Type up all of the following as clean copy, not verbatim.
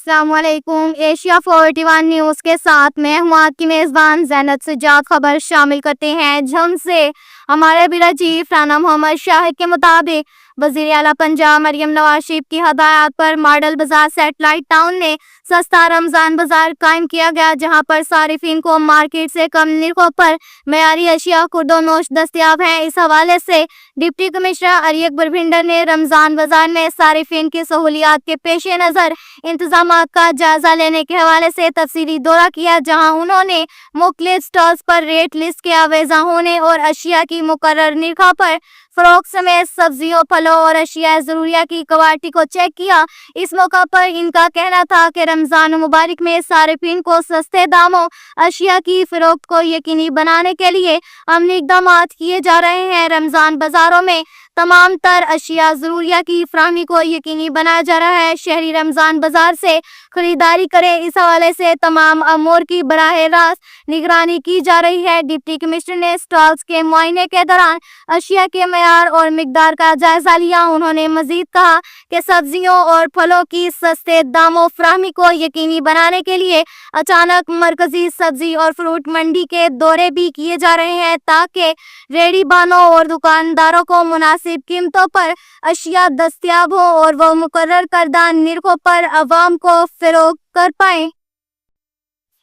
अस्सलाम वालेकुम। Asia 41 news के साथ मैं हूँ आपकी मेज़बान ज़ैनत सज्जाद। खबर शामिल करते हैं झंग से। हमारे ब्यूरो चीफ राना मोहम्मद शाहिद के मुताबिक वज़ीर आला पंजाब मरियम नवाज शरीफ की हदायत पर मॉडल बाजार सैटेलाइट टाउन में सस्ता रमज़ान बाजार कायम किया गया, जहां पर सारिफिन को मार्केट से कम निरखों पर मयारी अशिया खुर्दोनोश दस्तयाब हैं। इस हवाले से डिप्टी कमिश्नर अली अकबर भिंडर ने रमज़ान बाजार में सारिफिन की सहूलियात के पेश नज़र इंतजामात का जायजा लेने के हवाले से तफसीली दौरा किया, जहां उन्होंने मुख्तलिफ स्टॉल्स पर रेट लिस्ट के आवेजा होने और अशिया की मुकर्रर निरखों पर फरोख्त समेत सब्जियों, फलों और अशिया ज़रूरिया की क्वालिटी को चेक किया। इस मौका पर इनका कहना था कि रमज़ान मुबारक में सारिफिन को सस्ते दामों अशिया की फरोख्त को यकीनी बनाने के लिए अमली इक़दाम किए जा रहे हैं। रमज़ान बाजारों में तमाम तर अशिया ज़रूरिया की फराहमी को यकीनी बनाया जा रहा है। शहरी रमज़ान बाजार से खरीदारी करें, इस हवाले से तमाम अमूर की बराह रास्त निगरानी की जा रही है। डिप्टी कमिश्नर ने स्टॉल्स के मुआयने के दौरान अशिया के मयार और मिकदार का जायजा लिया। उन्होंने मजीद कहा कि सब्जियों और फलों की सस्ते दामों फराहमी को यकीनी बनाने के लिए अचानक मरकजी सब्जी और फ्रूट मंडी के दौरे भी किए जा रहे हैं, ताकि रेहड़ीबानों और दुकानदारों को मुनासिब कीमतों पर अशिया दस्तयाब हो और वह मुकर्रर करदा निरखों पर अवाम को फरोख्त कर पाए।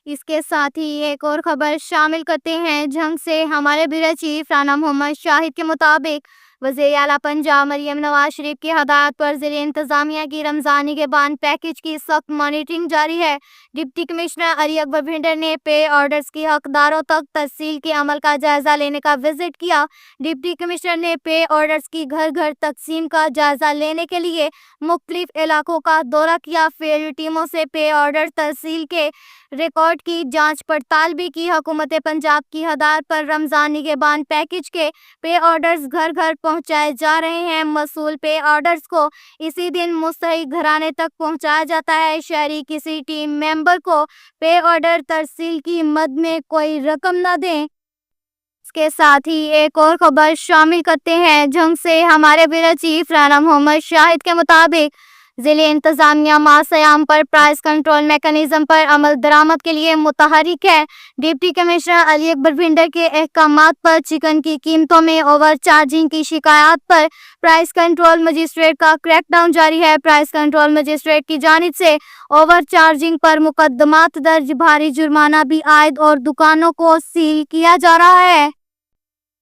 इसके साथ ही एक और खबर शामिल करते हैं झंग से। हमारे ब्यूरो चीफ राना मोहम्मद शाहिद के मुताबिक वज़ीर आला पंजाब मरियम नवाज शरीफ की हदायत पर ज़िले इंतज़ामिया की रमज़ानी के बाद पैकेज की सख्त मॉनिटरिंग जारी है। डिप्टी कमिश्नर अली अकबर भिंडर ने पे ऑर्डर्स की हकदारों तक तहसील के अमल का जायजा लेने का विजिट किया। डिप्टी कमिश्नर ने पे ऑर्डर्स की घर घर तकसीम का जायजा लेने के लिए मुख्तलिफ इलाकों का दौरा किया। फील्ड टीमों से पे ऑर्डर तहसील के रिकॉर्ड की जांच पड़ताल भी की। हुकूमत पंजाब की हदायत पर रमज़ानी के बाद पैकेज के पे ऑर्डर्स घर घर पहुंचाए जा रहे हैं। मसूल पे ऑर्डर्स को इसी दिन मुस्तहिक घराने तक पहुंचाया जाता है। शहरी किसी टीम मेंबर को पे ऑर्डर तहसील की मद में कोई रकम न दें। इसके साथ ही एक और खबर शामिल करते हैं झंग से। हमारे ब्यूरो चीफ राना मोहम्मद शाहिद के मुताबिक ज़िले इंतज़ामिया मासयाम पर प्राइस कंट्रोल मैकेनिज्म पर अमल दरामद के लिए मुतहरिक है। डिप्टी कमिश्नर अली अकबर भिंडर के अहकामात पर चिकन की कीमतों में ओवर चार्जिंग की शिकायत पर प्राइस कंट्रोल मजिस्ट्रेट का क्रैकडाउन जारी है। प्राइस कंट्रोल मजिस्ट्रेट की जानिब से ओवर चार्जिंग पर मुकदमात दर्ज, भारी जुर्माना भी आयद और दुकानों को सील किया जा रहा है।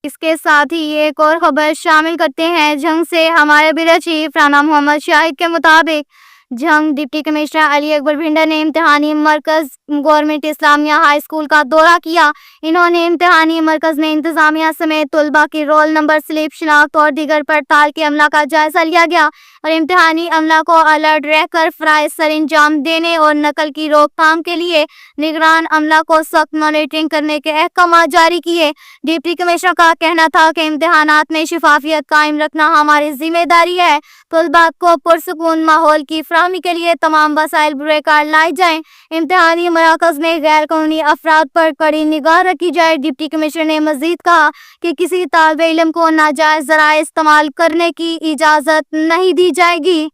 इसके साथ ही एक और खबर शामिल करते हैं झंग से। हमारे ब्यूरो चीफ राना मोहम्मद शाहिद के मुताबिक झंग डिप्टी कमिश्नर अली अकबर भिंडर ने इम्तिहानी मरकज गवर्नमेंट इस्लामिया हाई स्कूल का दौरा किया। इन्होंने इम्तिहानी मरकज में इंतजामिया समेत तलबा की रोल नंबर, स्लिप, शनाख्त और दीगर पड़ताल के अमला का जायजा लिया गया और इम्तिहानी अमला को अलर्ट रहकर फराइज सर अंजाम देने और नकल की रोकथाम के लिए निगरान अमला को सख्त मॉनिटरिंग करने के अहकाम जारी किए। डिप्टी कमिश्नर का कहना था कि इम्तिहानात में शफाफियत कायम रखना हमारी जिम्मेदारी है। तलबा को पुरसकून माहौल की फराहमी के लिए तमाम वसाइल बुरेकार लाई जाएं। इम्तिहानी मराकज में गैर कानूनी अफराद पर कड़ी निगाह रखी जाए। डिप्टी कमिश्नर ने मजीद कहा कि किसी तालिब इल्म को नाजायज ज़राए इस्तेमाल करने की इजाज़त नहीं दी जाएगी।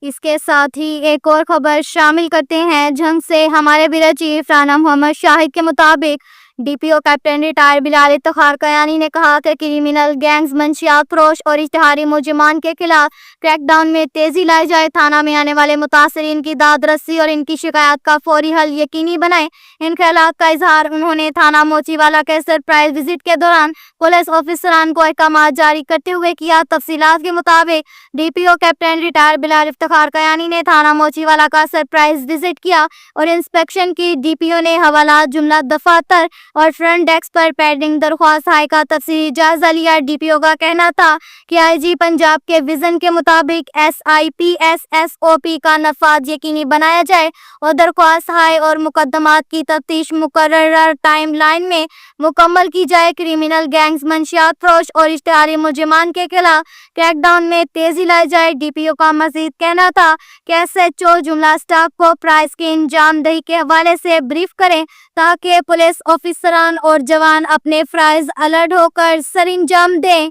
इसके साथ ही एक और खबर शामिल करते हैं झंग से। हमारे ब्यूरो चीफ राना मोहम्मद शाहिद के मुताबिक DPO captain retire Bilal Iftikhar Kayani ने कहा कि क्रिमिनल गैंग्स, मंशियात फरोश और इश्तिहारी मुजरिमान के खिलाफ क्रैकडाउन में तेजी लाई जाए। थाना में आने वाले मुतासरीन की दाद रसी और इनकी शिकायत का फौरी हल यकीनी बनाए। इन ख्यालात का इजहार उन्होंने थाना मोचीवाला के सरप्राइज विजिट के दौरान पुलिस ऑफिसरान को अहकाम जारी करते हुए किया। तफसीलात के मुताबिक DPO captain retire Bilal Iftikhar Kayani ने थाना मोचीवाला का सरप्राइज विजिट किया और इंस्पेक्शन की। डीपीओ ने हवाला, जुमला, दफातर और फ्रंट डेस्क पर पेंडिंग दरख्वास्त हाई का तफसीली जायजा लिया। डीपीओ का कहना था कि आईजी पंजाब के विजन के मुताबिक SIPS-SOP का नफाज यकीनी बनाया जाए और दरख्वास्त हाई और मुकदमात की तफ्तीश मुकर्रर टाइम लाइन में मुकम्मल की जाए। क्रिमिनल गैंग्स, मंशियात फरोश और इश्तिहारी मुजरिमान के खिलाफ क्रैकडाउन में तेजी लाई जाए। डीपीओ का मजीद कहना था कि SHO जुमला स्टाफ को प्राइस की इंजामदही के हवाले से ब्रीफ करें, ताकि पुलिस ऑफिसरान और जवान अपने फ्राइज अलर्ट होकर सर अंजाम दें।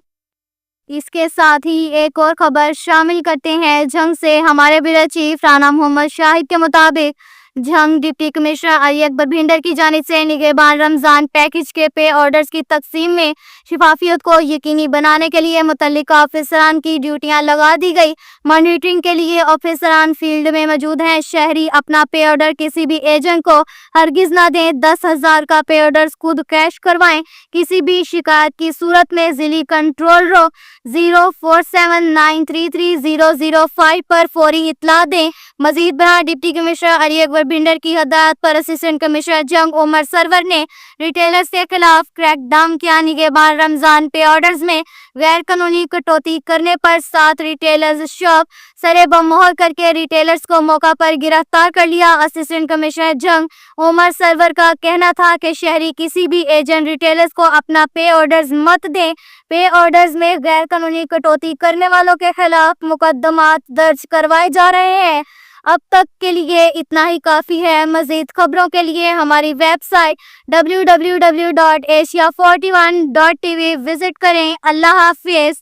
اس کے ساتھ ہی ایک اور خبر شامل کرتے ہیں جھنگ سے۔ ہمارے بیورو چیف رانا محمد شاہد کے مطابق جھنگ ڈپٹی کمشنر علی اکبر بھنڈر کی جانب سے نگہبان رمضان پیکج کے پے آرڈرز کی تقسیم میں شفافیت کو یقینی بنانے کے لیے متعلقہ آفیسران کی ڈیوٹیاں لگا دی گئی۔ مانیٹرنگ کے لیے آفیسران فیلڈ میں موجود ہیں۔ شہری اپنا پے آرڈر کسی بھی ایجنٹ کو ہرگز نہ دیں۔ 10,000 کا پے آرڈر خود کیش کروائیں۔ کسی بھی شکایت کی صورت میں ضلعی کنٹرول روم 0479330005 پر فوری اطلاع دیں۔ مزید برآں ڈپٹی کمشنر علی اکبر بھنڈر کی ہدایت پر اسسٹنٹ کمشنر جنگ عمر سرور نے ریٹیلرز کے خلاف کریک ڈاؤن کیا۔ نگہبان رمضان پے آرڈرز میں غیر قانونی کٹوتی کرنے پر 7 ریٹیلرز شاپ سرے بم مہر کر کے ریٹیلرز کو موقع پر گرفتار کر لیا۔ اسسٹنٹ کمشنر جنگ عمر سرور کا کہنا تھا کہ شہری کسی بھی ایجنٹ ریٹیلرز کو اپنا پے آرڈرز مت دیں۔ پے آرڈرز میں غیر قانونی کٹوتی کرنے والوں کے خلاف مقدمات درج کروائے جا رہے ہیں۔ اب تک کے لیے اتنا ہی کافی ہے۔ مزید خبروں کے لیے ہماری ویب سائٹ www.asia41.tv وزٹ کریں۔ اللہ حافظ۔